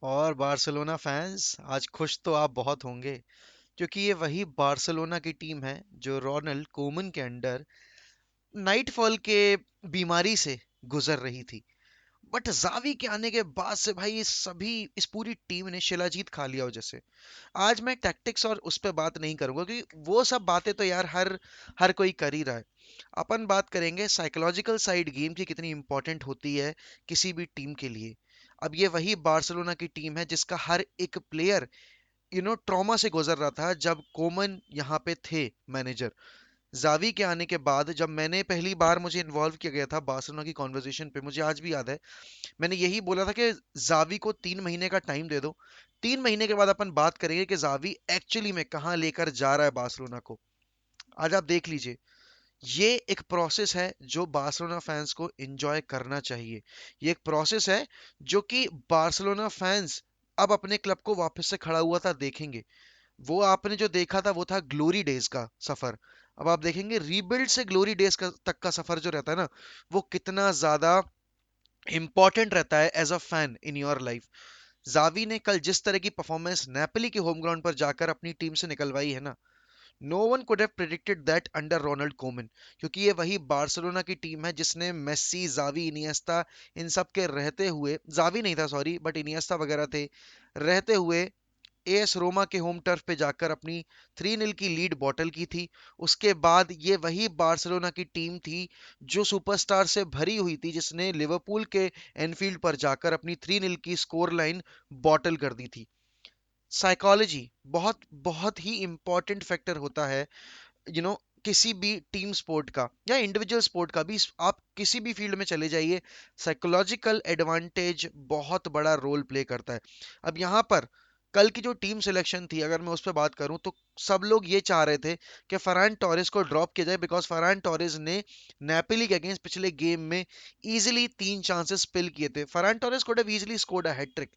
और Barcelona fans आज खुश तो आप बहुत होंगे क्योंकि ये वही बार्सिलोना की टीम है जो रोनाल्ड कोमन के अंडर नाइटफॉल के बीमारी से गुजर रही थी। बट जावी के आने के बाद से भाई इस पूरी टीम ने शिलाजीत खा लिया हो जैसे। आज मैं टैक्टिक्स और उस पर बात नहीं करूंगा क्योंकि वो सब बातें तो यार हर हर कोई कर ही रहा है। अपन बात करेंगे साइकोलॉजिकल साइड गेम की कितनी इंपॉर्टेंट होती है किसी भी टीम के लिए। अब ये वही बार्सिलोना की टीम है जिसका हर एक प्लेयर ट्रॉमा से गुजर रहा था जब कोमन यहाँ पे थे मैनेजर। जावी के आने के बाद जब मैंने पहली बार मुझे इन्वॉल्व किया गया था बार्सिलोना की कॉन्वर्जेशन पे, मुझे आज भी याद है, मैंने यही बोला था कि जावी को 3 महीने का टाइम दे दो। 3 महीने के बाद अपन बात करेंगे कि जावी एक्चुअली में कहाँ लेकर जा रहा है बार्सिलोना को। आज आप देख लीजिए, ये एक प्रोसेस है जो बार्सिलोना फैंस को एंजॉय करना चाहिए। ये एक प्रोसेस है जो कि बार्सिलोना फैंस अब अपने क्लब को वापस से खड़ा हुआ था देखेंगे। वो आपने जो देखा था वो था ग्लोरी डेज का सफर। अब आप देखेंगे रीबिल्ड से ग्लोरी डेज तक का सफर जो रहता है ना, वो कितना ज्यादा इंपॉर्टेंट रहता है as a fan in your life. Xavi ने कल जिस तरह की परफॉर्मेंस नेपोली के होम ग्राउंड पर जाकर अपनी टीम से निकलवाई है ना, no one could have predicted that under Ronald Koeman. क्योंकि ये वही बार्सिलोना की टीम है जिसने मेस्सी, जावी, इनिएस्टा, इन सब के रहते हुए, जावी नहीं था सॉरी बट इनिएस्टा वगैरह थे, रहते हुए एएस रोमा के होम टर्फ पे जाकर अपनी 3-0 की लीड बॉटल की थी। उसके बाद ये वही बार्सिलोना की टीम थी जो सुपरस्टार से भरी हुई थी, जिसने लिवरपूल के एनफील्ड पर जाकर अपनी 3-0 की स्कोर लाइन बॉटल कर दी थी। साइकोलॉजी बहुत बहुत ही इंपॉर्टेंट फैक्टर होता है यू नो किसी भी टीम स्पोर्ट का या इंडिविजुअल स्पोर्ट का भी। आप किसी भी फील्ड में चले जाइए, साइकोलॉजिकल एडवांटेज बहुत बड़ा रोल प्ले करता है। अब यहाँ पर कल की जो टीम सिलेक्शन थी, अगर मैं उस पर बात करूं तो सब लोग ये चाह रहे थे कि फरहान टोरेस को ड्रॉप किया जाए, बिकॉज फरहान टोरेस ने नेपोली के अगेंस्ट पिछले गेम में इजीली 3 चांसेस स्पिल किए थे। Ferran Torres could have easily scored a hat trick,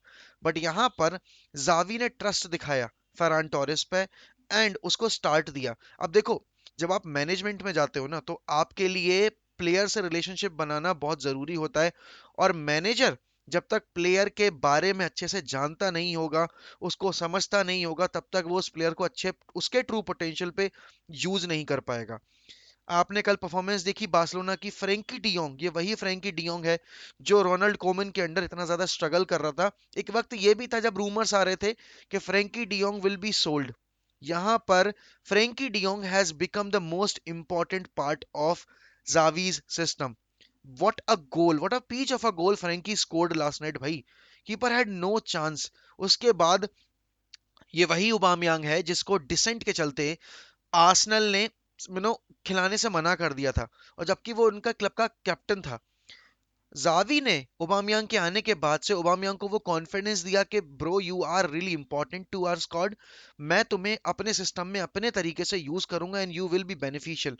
but यहाँ पर जावी ने ट्रस्ट दिखाया फरहान टोरेस पे एंड उसको स्टार्ट दिया। अब देखो, जब आप मैनेजमेंट में जाते हो ना तो आपके लिए प्लेयर से रिलेशनशिप बनाना बहुत जरूरी होता है। और मैनेजर जब तक प्लेयर के बारे में अच्छे से जानता नहीं होगा, उसको समझता नहीं होगा, तब तक वो उस प्लेयर को अच्छे उसके ट्रू पोटेंशियल पे यूज नहीं कर पाएगा। आपने कल परफॉर्मेंस देखी बार्सिलोना की, फ्रैंकी डियोंग, ये वही फ्रैंकी डियोंग है जो रोनाल्ड कोमन के अंडर इतना ज्यादा स्ट्रगल कर रहा था। एक वक्त ये भी था जब रूमर्स आ रहे थे कि Frenkie de Jong will be sold. यहाँ पर Frenkie de Jong has become the most important part of Xavi's system. What a goal, what a peach of a goal Frenkie scored last night भाई। Keeper had no chance. उसके बाद ये वही उबामयांग है जिसको decent के चलते आर्सेनल ने खिलाने से मना कर दिया था, और जबकि वो उनका क्लब का कैप्टन था। जावी ने ओबामयांग के आने के बाद से ओबामयांग को वो कॉन्फिडेंस दिया कि bro you are really important to our squad, मैं तुम्हें अपने सिस्टम में अपने तरीके से यूज करूंगा and you will be beneficial.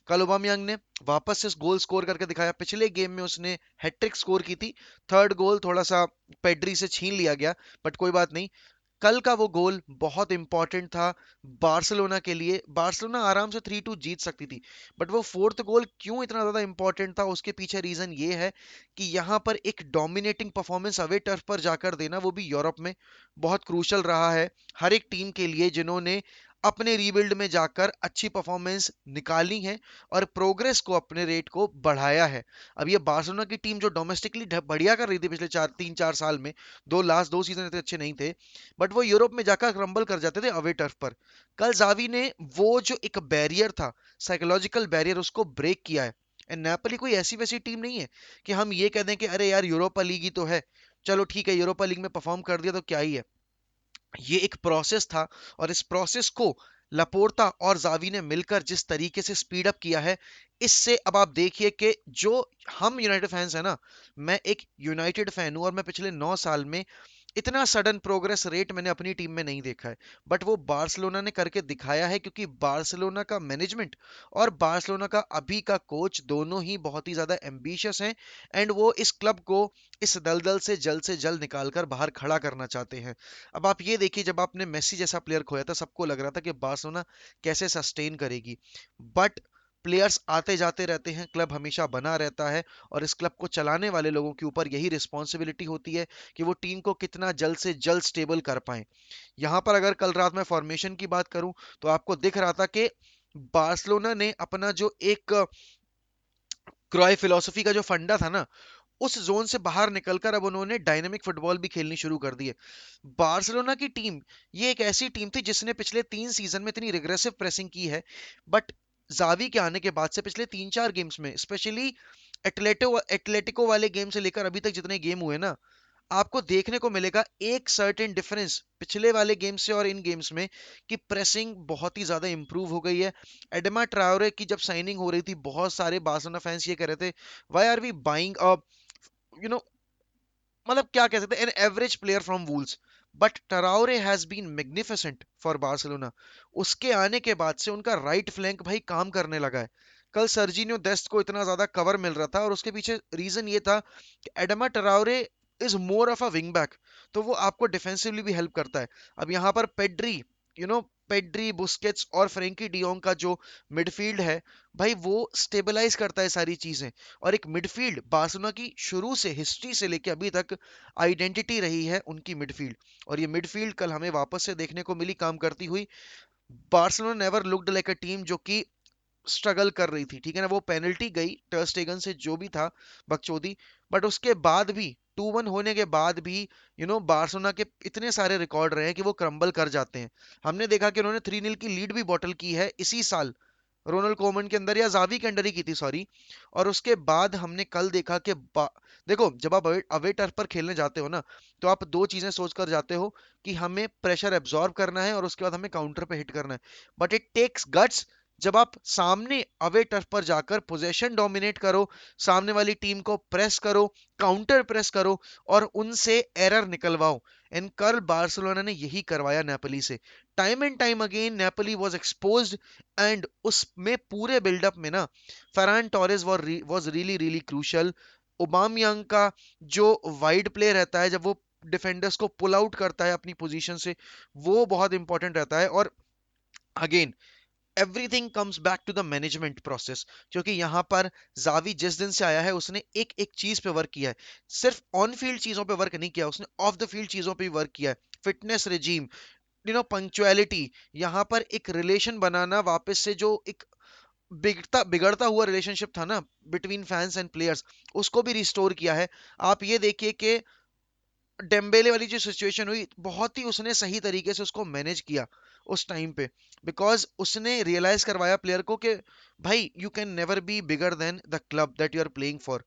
कल ओबामयांग ने वापस से गोल स्कोर करके दिखाया। पिछले गेम में उसने हैट्रिक स्कोर की थी। थर्ड गोल थोड़ा सा पेड्री से छीन लिया गया, बट कोई बात नहीं। कल का वो गोल बहुत इंपॉर्टेंट था बार्सिलोना के लिए। बार्सिलोना आराम से 3-2 जीत सकती थी, बट वो फोर्थ गोल क्यों इतना ज्यादा इंपॉर्टेंट था उसके पीछे रीजन ये है कि यहाँ पर एक डोमिनेटिंग परफॉर्मेंस अवे टर्फ पर जाकर देना, वो भी यूरोप में, बहुत क्रूशल रहा है हर एक टीम के लिए जिन्होंने अपने रीबिल्ड में जाकर अच्छी परफॉर्मेंस निकाली है और प्रोग्रेस को, अपने रेट को बढ़ाया है। अब ये बार्सिलोना की टीम जो डोमेस्टिकली बढ़िया कर रही थी पिछले 4 3 4 साल में, लास्ट 2 सीजन इतने अच्छे नहीं थे, बट वो यूरोप में जाकर क्रम्बल कर जाते थे अवे टर्फ पर। कल जावी ने वो जो एक बैरियर था, साइकोलॉजिकल बैरियर, उसको ब्रेक किया है। एंड नेपोली कोई ऐसी वैसी टीम नहीं है कि हम ये कह दें कि अरे यार यूरोपा लीग ही तो है, चलो ठीक है यूरोपा लीग में परफॉर्म कर दिया तो क्या ही है। ये एक प्रोसेस था, और इस प्रोसेस को लपोर्ता और जावी ने मिलकर जिस तरीके से स्पीड अप किया है, इससे अब आप देखिए कि जो हम यूनाइटेड फैंस है ना, मैं एक यूनाइटेड फैन हूं और मैं पिछले 9 साल में इतना सडन प्रोग्रेस रेट मैंने अपनी टीम में नहीं देखा है। बट वो बार्सिलोना ने करके दिखाया है, क्योंकि बार्सिलोना का मैनेजमेंट और बार्सिलोना का अभी का कोच दोनों ही बहुत ही ज्यादा एम्बिशियस हैं एंड वो इस क्लब को इस दलदल से जल्द निकालकर बाहर खड़ा करना चाहते हैं। अब आप ये देखिए, जब आपने मेसी जैसा प्लेयर खोया था सबको लग रहा था कि बार्सिलोना कैसे सस्टेन करेगी, बट प्लेयर्स आते जाते रहते हैं, क्लब हमेशा बना रहता है, और इस क्लब को चलाने वाले लोगों के ऊपर यही रिस्पॉन्सिबिलिटी होती है कि वो टीम को कितना जल्द से जल्द स्टेबल कर पाए। यहाँ पर अगर कल रात में फॉर्मेशन की बात करूं, तो आपको दिख रहा था कि बार्सिलोना ने अपना जो एक क्रॉय फिलोसफी का जो फंडा था ना, उस जोन से बाहर निकलकर अब उन्होंने डायनेमिक फुटबॉल भी खेलनी शुरू कर दी है। बार्सिलोना की टीम, ये एक ऐसी टीम थी जिसने पिछले 3 सीजन में इतनी रिग्रेसिव प्रेसिंग की है, बट जावी के आने के बाद से पिछले 3-4 गेम्स में, स्पेशली एटलेटिको वाले गेम से लेकर अभी तक जितने गेम हुए ना, आपको देखने को मिलेगा एक सर्टेन डिफरेंस पिछले वाले गेम से और इन गेम्स में, कि प्रेसिंग बहुत ही ज्यादा इंप्रूव हो गई है। एडमा ट्रायोरे की जब साइनिंग हो रही थी, बहुत सारे बार्सिलोना फैंस ये कह रहे थे, why are we buying you know मतलब क्या कह सकते हैं, an average player from Wolves. But Traore has been magnificent for Barcelona. उसके आने के बाद से उनका राइट फ्लैंक भाई काम करने लगा है। कल सर्जिनियो डेस्ट को इतना ज्यादा कवर मिल रहा था, और उसके पीछे रीजन ये था कि Adama Traore is more of a wing back, तो वो आपको डिफेंसिवली भी हेल्प करता है। अब यहाँ पर Pedri, you know Pedri, Busquets और फ्रेंकी डियोंग का जो मिडफील्ड है, भाई वो स्टेबलाइज करता है सारी चीजें। और एक मिडफील्ड बार्सिलोना की शुरू से, हिस्ट्री से लेके अभी तक आइडेंटिटी रही है उनकी मिडफील्ड, और ये मिडफील्ड कल हमें वापस से देखने को मिली काम करती हुई। Barcelona never looked like a team जो कि स्ट्रगल कर रही थी, ठीक है ना। वो पेनल्टी गई टर स्टेगन से, जो भी था बकचोदी, बट उसके बाद भी 2-1 होने के बाद भी बार्सिलोना के इतने सारे रिकॉर्ड रहे हैं कि वो क्रम्बल कर जाते हैं। हमने देखा कि उन्होंने 3-0 की लीड भी बॉटल की है इसी साल, रोनाल्ड कोमन के अंदर या जावी के अंदर ही की थी, सॉरी। और उसके बाद हमने कल देखा कि देखो, जब आप अवे टर्फ पर खेलने जाते हो ना, तो आप दो चीजें सोच कर जाते हो, कि हमें प्रेशर एब्जॉर्ब करना है और उसके बाद हमें काउंटर पे हिट करना है। बट इट टेक्स गट्स, जब आप सामने अवे टर्फ पर जाकर पोजेशन डोमिनेट करो, सामने वाली टीम को प्रेस करो, काउंटर प्रेस करो, और उनसे एरर निकलवाओ। एंड कल बार्सिलोना ने यही करवाया नेपोली से। Time and time again Napoli was exposed, and उसमें पूरे बिल्डअप में ना, Ferran Torres was really really crucial. Aubameyang का जो वाइड प्ले रहता है, जब वो डिफेंडर्स को पुल आउट करता है अपनी पोजीशन से, वो बहुत इंपॉर्टेंट रहता है। और again, everything comes back to the management process, क्योंकि यहाँ पर जावी जिस दिन से आया है, उसने एक एक चीज पे वर्क किया है। सिर्फ ऑन फील्ड चीजों पे वर्क नहीं किया, उसने ऑफ द फील्ड चीजों पे भी वर्क किया है। फिटनेस रिजीम, पंक्चुअलिटी, यहाँ पर एक रिलेशन बनाना वापस से, जो एक बिगड़ता बिगड़ता हुआ रिलेशनशिप था ना बिटवीन फैंस एंड प्लेयर्स, उसको भी रिस्टोर किया है। आप ये देखिए कि डेम्बेले वाली जो सिचुएशन हुई, बहुत ही उसने सही तरीके से उसको मैनेज किया उस टाइम पे, बिकॉज उसने रियलाइज करवाया प्लेयर को कि भाई you can never be bigger than the club that you are playing for.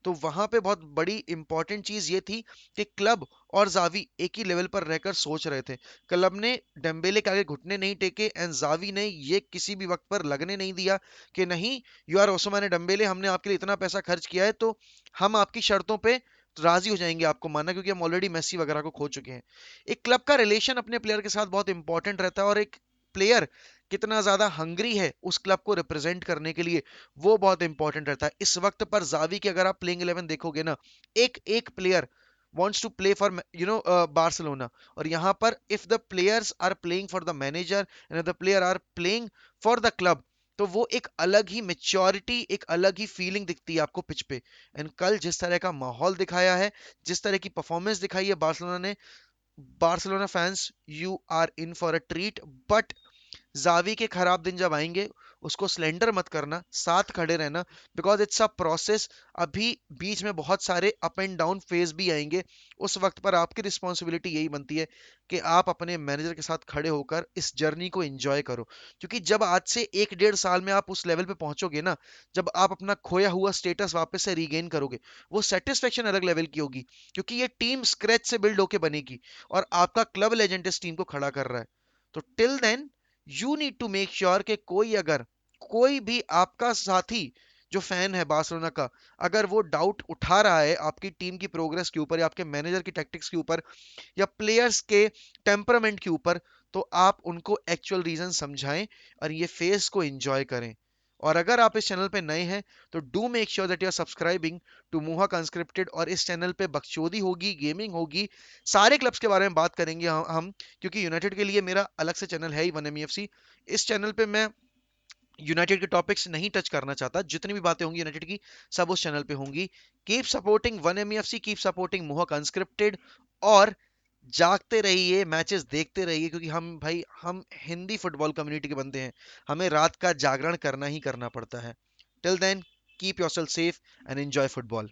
तो वहां पे बहुत बड़ी इंपॉर्टेंट चीज ये थी कि क्लब और जावी एक ही लेवल पर रहकर सोच रहे थे। क्लब ने डेम्बेले के आगे घुटने नहीं टेके, एंड जावी ने ये किसी भी वक्त पर लगने नहीं दिया कि नहीं, यू आर ओस्माने डेम्बेले, हमने आपके लिए इतना पैसा खर्च किया है, तो हम आपकी शर्तों पे राजी हो जाएंगे आपको मानना, क्योंकि हम ऑलरेडी मेसी वगैरह को खो चुके हैं। एक क्लब का रिलेशन अपने प्लेयर के साथ बहुत इंपॉर्टेंट रहता है, और एक प्लेयर कितना ज्यादा हंग्री है उस क्लब को रिप्रेजेंट करने के लिए, वो बहुत इंपॉर्टेंट रहता है। इस वक्त पर जावी की अगर आप प्लेइंग 11 देखोगे ना, एक एक player wants to play for Barcelona, और यहाँ पर if the players are playing for the manager and if the player are playing for the club, तो वो एक अलग ही मेच्योरिटी, एक अलग ही फीलिंग दिखती है आपको पिच पे। एंड कल जिस तरह का माहौल दिखाया है, जिस तरह की परफॉर्मेंस दिखाई है बार्सिलोना ने, Barcelona fans, you are in for a treat. But Xavi के खराब दिन जब आएंगे, उसको स्लेंडर मत करना, साथ खड़े रहना, बिकॉज इट्स अ प्रोसेस। अभी बीच में बहुत सारे अप एंड डाउन फेज भी आएंगे। उस वक्त पर आपकी रिस्पॉन्सिबिलिटी यही बनती है कि आप अपने मैनेजर के साथ खड़े होकर इस जर्नी को एंजॉय करो। क्योंकि जब आज से 1-1.5 साल में आप उस लेवल पे पहुंचोगे ना, जब आप अपना खोया हुआ स्टेटस वापस से रीगेन करोगे, वो सेटिस्फेक्शन अलग लेवल की होगी, क्योंकि ये टीम स्क्रैच से बिल्ड होके बनेगी, और आपका क्लब लेजेंड इस टीम को खड़ा कर रहा है। तो till then you need to make sure कि कोई भी आपका साथी जो फैन है बार्सिलोना का, अगर वो डाउट उठा रहा है आपकी टीम की प्रोग्रेस के ऊपर, या आपके मैनेजर की टैक्टिक्स के ऊपर, या प्लेयर्स के टेम्परामेंट के ऊपर, तो आप उनको एक्चुअल रीजन समझाएं और ये फेज को एंजॉय करें। और अगर आप इस चैनल पे नए हैं, तो do make sure that you are subscribing to Mohak unscripted. और इस चैनल पे बकचोदी होगी, गेमिंग होगी, सारे क्लब्स के बारे में बात करेंगे हम, क्योंकि यूनाइटेड के लिए मेरा अलग से चैनल है ही, 1MEFC। इस चैनल पे मैं यूनाइटेड के टॉपिक्स नहीं टच करना चाहता। जितनी भी बातें होंगी यूनाइटेड की, सब उस चैनल पे होंगी। Keep supporting one M F C, keep supporting Mohak unscripted. और जागते रहिए, मैचेस देखते रहिए, क्योंकि हम भाई हम हिंदी फुटबॉल कम्युनिटी के बंदे हैं, हमें रात का जागरण करना ही करना पड़ता है। Till then, keep yourself safe and enjoy football.